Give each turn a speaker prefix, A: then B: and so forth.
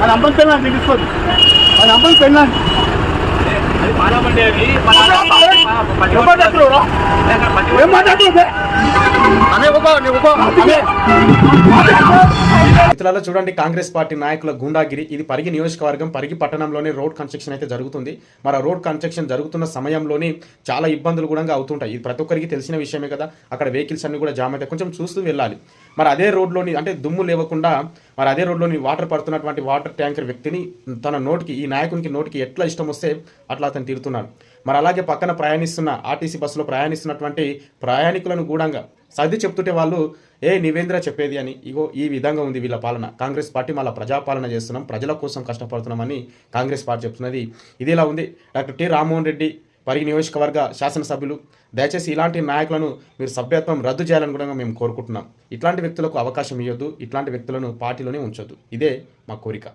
A: అది అమ్మని పెళ్ళాను తీసుకోదు, అది అమ్మని పెళ్ళాను ఏం మాట్లాడుతుంది.
B: మిత్రులారా చూడండి, కాంగ్రెస్ పార్టీ నాయకుల గుండాగిరి. ఇది పరిగి నియోజకవర్గం, పరిగి పట్టణంలోనే రోడ్ కన్స్ట్రక్షన్ అయితే జరుగుతుంది. మరి ఆ రోడ్ కన్స్ట్రక్షన్ జరుగుతున్న సమయంలోనే చాలా ఇబ్బందులు కూడా అవుతుంటాయి. ఇది ప్రతి ఒక్కరికి తెలిసిన విషయమే కదా. అక్కడ వెహికల్స్ అన్ని కూడా జామ్ అయితే కొంచెం చూస్తూ వెళ్ళాలి. మరి అదే రోడ్లోని అంటే దుమ్ము లేవకుండా మరి అదే రోడ్లోని వాటర్ పడుతున్నటువంటి వాటర్ ట్యాంకర్ వ్యక్తిని తన నోటికి, ఈ నాయకునికి నోటికి ఎట్లా ఇష్టం వస్తే అట్లా అతను తిడుతున్నాడు. మరి అలాగే పక్కన ప్రయాణిస్తున్న ఆర్టీసీ బస్సులో ప్రయాణిస్తున్నటువంటి ప్రయాణికులను గూఢంగా సర్ది చెప్తుంటే వాళ్ళు నీవేంద్ర చెప్పేది అని. ఇగో ఈ విధంగా ఉంది వీళ్ళ పాలన. కాంగ్రెస్ పార్టీ మళ్ళీ ప్రజాపాలన చేస్తున్నాం, ప్రజల కోసం కష్టపడుతున్నామని కాంగ్రెస్ పార్టీ చెప్తున్నది. ఇదిలా ఉంది. డాక్టర్ టి రామ్మోహన్ రెడ్డి పరిగి నియోజకవర్గ శాసనసభ్యులు, దయచేసి ఇలాంటి నాయకులను మీరు సభ్యత్వం రద్దు చేయాలని కూడా మేము కోరుకుంటున్నాం. ఇట్లాంటి వ్యక్తులకు అవకాశం ఇవ్వద్దు, ఇట్లాంటి వ్యక్తులను పార్టీలోనే ఉంచొద్దు. ఇదే మా కోరిక.